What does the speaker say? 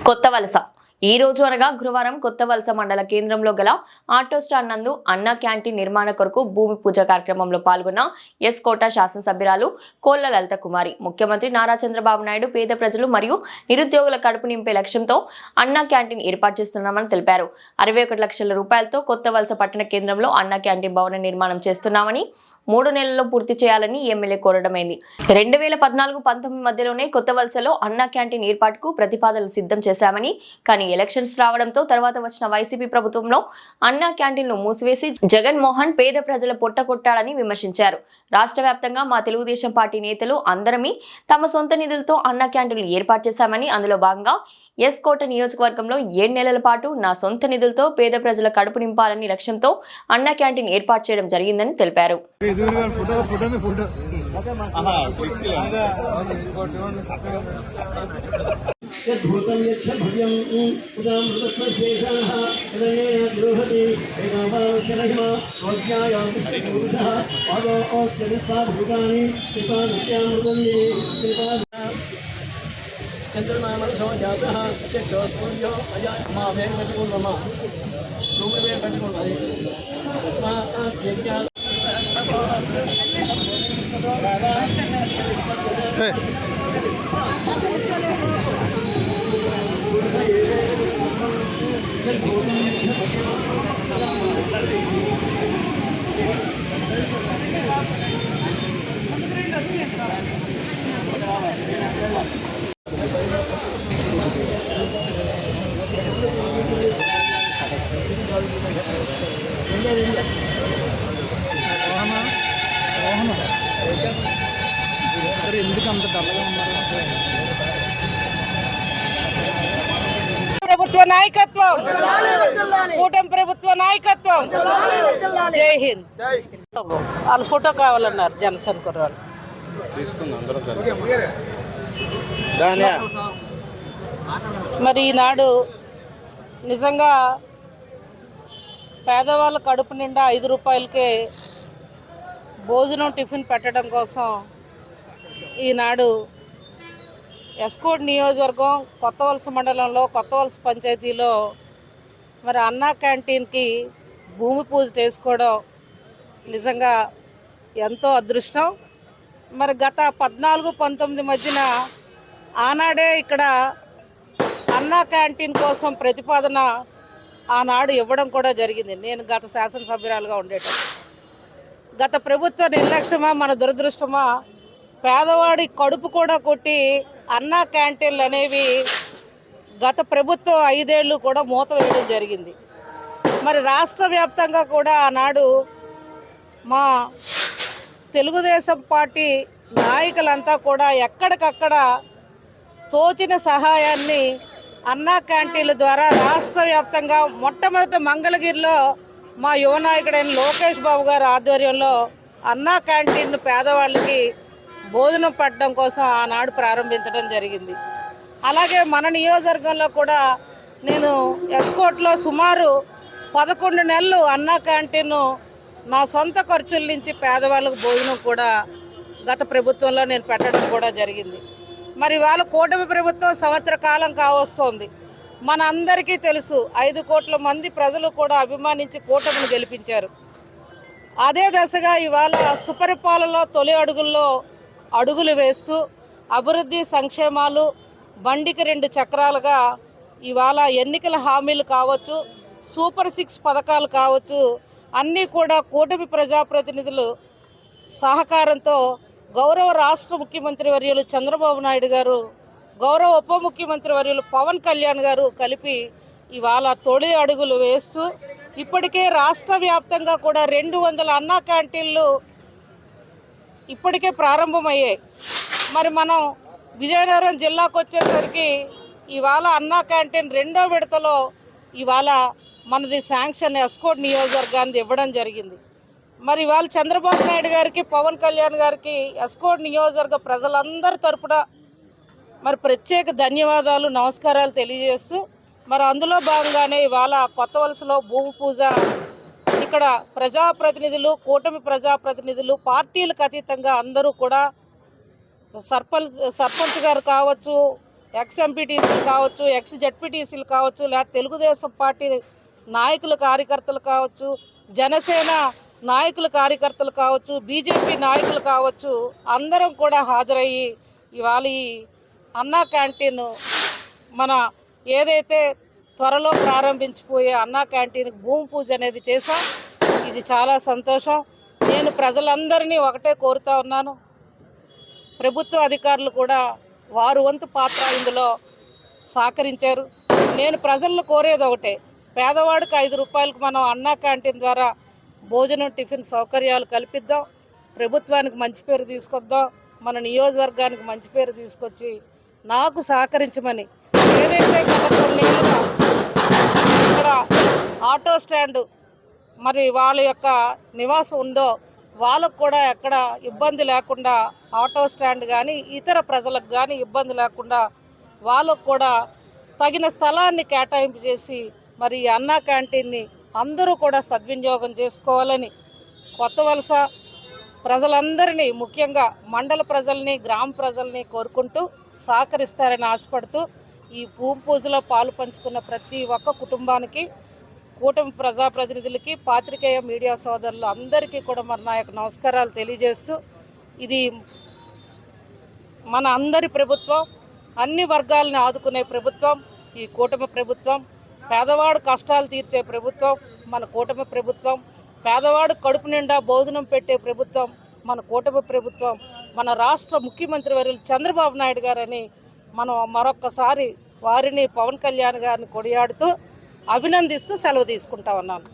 కొత్త వలస ఈ రోజు అనగా గురువారం కొత్త వలస మండల కేంద్రంలో గల ఆటో స్టాండ్ నందు అన్నా క్యాంటీన్ నిర్మాణ కొరకు భూమి పూజ కార్యక్రమంలో పాల్గొన్న ఎస్ కోట శాసనసభ్యురాలు కోళ్ల లలిత కుమారి ముఖ్యమంత్రి నారా చంద్రబాబు నాయుడు పేద ప్రజలు మరియు నిరుద్యోగుల కడుపు నింపే లక్ష్యంతో అన్నా క్యాంటీన్ ఏర్పాటు చేస్తున్నామని తెలిపారు. 61 లక్షల రూపాయలతో కొత్త వలస పట్టణ కేంద్రంలో అన్నా క్యాంటీన్ భవన నిర్మాణం చేస్తున్నామని 3 నెలల్లో పూర్తి చేయాలని ఎమ్మెల్యే కోరడమైంది. 2014-19 మధ్యలోనే కొత్త వలసలో అన్నా క్యాంటీన్ ఏర్పాటుకు ప్రతిపాదనలు సిద్ధం చేశామని, కానీ ఎలక్షన్స్ రావడంతో తర్వాత వచ్చిన వైసీపీ ప్రభుత్వంలో అన్నా క్యాంటీన్ను మూసివేసి జగన్మోహన్ పేద ప్రజల పొట్ట కొట్టాడని విమర్శించారు. రాష్ట్ర వ్యాప్తంగా మా తెలుగుదేశం పార్టీ నేతలు అందరమీ తమ సొంత నిధులతో అన్నా క్యాంటీన్లు ఏర్పాటు చేశామని, అందులో భాగంగా ఎస్ కోట నియోజకవర్గంలో 7 నెలల పాటు నా సొంత నిధులతో పేద ప్రజల కడుపు నింపాలని లక్ష్యంతో అన్నా క్యాంటీన్ ఏర్పాటు చేయడం జరిగిందని తెలిపారు. चंद्रनामन जाता सूर्यो अजा मा वेग कట్టుకున్నామా రూమ్ వేग కట్టుకున్నాయి ఎందుకు అంత డల్గా ఉన్నారు? ప్రభుత్వ నాయకత్వం, కూటమి ప్రభుత్వ నాయకత్వం. జై హింద్. వాళ్ళ ఫోటో కావాలన్నారు జనసేన కుర్రాళ్ళు. మరి ఈనాడు నిజంగా పేదవాళ్ళ కడుపు నిండా 5 రూపాయలకే భోజనం టిఫిన్ పెట్టడం కోసం ఈనాడు ఎస్కోట్ నియోజకవర్గం కొత్త వలస మండలంలో కొత్త వలస పంచాయతీలో మరి అన్నా క్యాంటీన్కి భూమి పూజ చేసుకోవడం నిజంగా ఎంతో అదృష్టం. మరి గత 14-19 మధ్యన ఆనాడే ఇక్కడ అన్నా క్యాంటీన్ కోసం ప్రతిపాదన ఆనాడు ఇవ్వడం కూడా జరిగింది. నేను గత శాసనసభ్యురాలుగా ఉండేటప్పుడు గత ప్రభుత్వ నిర్లక్ష్యమా మన దురదృష్టమా పేదవాడి కడుపు కూడా కొట్టి అన్నా క్యాంటీన్లు అనేవి గత ప్రభుత్వం 5 ఏళ్ళు కూడా మూత వేయడం జరిగింది. మరి రాష్ట్ర వ్యాప్తంగా కూడా ఆనాడు మా తెలుగుదేశం పార్టీ నాయకులంతా కూడా ఎక్కడికక్కడ తోచిన సహాయాన్ని అన్నా క్యాంటీన్ల ద్వారా రాష్ట్ర వ్యాప్తంగా మొట్టమొదటి మంగళగిరిలో మా యువ నాయకుడైన లోకేష్ బాబు గారి ఆధ్వర్యంలో అన్నా క్యాంటీన్ను పేదవాళ్ళకి భోజనం పెట్టడం కోసం ఆనాడు ప్రారంభించడం జరిగింది. అలాగే మన నియోజకవర్గంలో కూడా నేను ఎస్కోట్లో సుమారు 11 నెలలు అన్నా క్యాంటీన్ను నా సొంత ఖర్చుల నుంచి పేదవాళ్ళకు భోజనం కూడా గత ప్రభుత్వంలో నేను పెట్టడం కూడా జరిగింది. మరి వాళ్ళ కూటమి ప్రభుత్వం సంవత్సర కాలం కావస్తోంది. మన అందరికీ తెలుసు 5 కోట్ల మంది ప్రజలు కూడా అభిమానించి కూటమిని గెలిపించారు. అదే దశగా ఇవాళ సుపరిపాలనలో తొలి అడుగుల్లో అడుగులు వేస్తూ అభివృద్ధి సంక్షేమాలు బండికి 2 చక్రాలుగా ఇవాళ ఎన్నికల హామీలు కావచ్చు, సూపర్ 6 పథకాలు కావచ్చు, అన్నీ కూడా కూటమి ప్రజాప్రతినిధులు సహకారంతో గౌరవ రాష్ట్ర ముఖ్యమంత్రి వర్యులు చంద్రబాబు నాయుడు గారు, గౌరవ ఉప ముఖ్యమంత్రి వర్యులు పవన్ కళ్యాణ్ గారు కలిపి ఇవాళ తొలి అడుగులు వేస్తూ ఇప్పటికే రాష్ట్ర వ్యాప్తంగా కూడా 200 అన్నా క్యాంటీన్లు ఇప్పటికే ప్రారంభమయ్యాయి. మరి మనం విజయనగరం జిల్లాకు వచ్చేసరికి ఇవాళ అన్నా క్యాంటీన్ 2వ విడతలో ఇవాళ మనది శాంక్షన్ ఎస్కోట్ నియోజకవర్గాన్ని ఇవ్వడం జరిగింది. మరి ఇవాళ చంద్రబాబు నాయుడు గారికి, పవన్ కళ్యాణ్ గారికి ఎస్కోట్ నియోజకవర్గ ప్రజలందరి తరపున మరి ప్రత్యేక ధన్యవాదాలు, నమస్కారాలు తెలియజేస్తూ మరి అందులో భాగంగానే ఇవాళ కొత్త వలసలో భూమి పూజ ఇక్కడ ప్రజాప్రతినిధులు, కూటమి ప్రజాప్రతినిధులు, పార్టీలకు అతీతంగా అందరూ కూడా సర్పంచ్ గారు కావచ్చు, ఎక్స్ ఎంపీటీసీలు కావచ్చు, ఎక్స్ జెడ్పీటీసీలు కావచ్చు, లేదా తెలుగుదేశం పార్టీ నాయకులు కార్యకర్తలు కావచ్చు, జనసేన నాయకులు కార్యకర్తలు కావచ్చు, బీజేపీ నాయకులు కావచ్చు, అందరం కూడా హాజరయ్యి ఇవాళ ఈ అన్నా క్యాంటీన్ మన ఏదైతే త్వరలో ప్రారంభించిపోయే అన్నా క్యాంటీన్కి భూమి పూజ అనేది చేశాం. ఇది చాలా సంతోషం. నేను ప్రజలందరినీ ఒకటే కోరుతా ఉన్నాను, ప్రభుత్వ అధికారులు కూడా వారు వంతు పాత్ర ఇందులో సహకరించారు. నేను ప్రజలను కోరేది ఒకటే, పేదవాడికి 5 రూపాయలకు మనం అన్నా క్యాంటీన్ ద్వారా భోజనం టిఫిన్ సౌకర్యాలు కల్పిద్దాం, ప్రభుత్వానికి మంచి పేరు తీసుకొద్దాం, మన నియోజకవర్గానికి మంచి పేరు తీసుకొచ్చి నాకు సహకరించమని ఏదైతే గత కొన్నేళ్ళుగా ఇక్కడ ఆటో స్టాండ్ మరి వాళ్ళ యొక్క నివాసం ఉందో వాళ్ళకు కూడా ఎక్కడ ఇబ్బంది లేకుండా ఆటో స్టాండ్ కానీ ఇతర ప్రజలకు కానీ ఇబ్బంది లేకుండా వాళ్ళకు కూడా తగిన స్థలాన్ని కేటాయింపు చేసి మరి ఈ అన్నా క్యాంటీన్ని అందరూ కూడా సద్వినియోగం చేసుకోవాలని కొత్త వలస ప్రజలందరినీ, ముఖ్యంగా మండల ప్రజల్ని, గ్రామ ప్రజల్ని కోరుకుంటూ సహకరిస్తారని ఆశపడుతూ ఈ భూమి పూజలో పాలు పంచుకున్న ప్రతి ఒక్క కుటుంబానికి, కూటమి ప్రజాప్రతినిధులకి, పాత్రికేయ మీడియా సోదరులు అందరికీ కూడా మరి నా యొక్క నమస్కారాలు తెలియజేస్తూ, ఇది మన అందరి ప్రభుత్వం, అన్ని వర్గాలను ఆదుకునే ప్రభుత్వం ఈ కూటమి ప్రభుత్వం. పేదవాడు కష్టాలు తీర్చే ప్రభుత్వం మన కూటమి ప్రభుత్వం. పేదవాడు కడుపు నిండా భోజనం పెట్టే ప్రభుత్వం మన కూటమి ప్రభుత్వం. మన రాష్ట్ర ముఖ్యమంత్రి వర్యులు చంద్రబాబు నాయుడు గారని మనం మరొక్కసారి వారిని, పవన్ కళ్యాణ్ గారిని కొనియాడుతూ అభినందిస్తూ సెలవు తీసుకుంటా ఉన్నాను.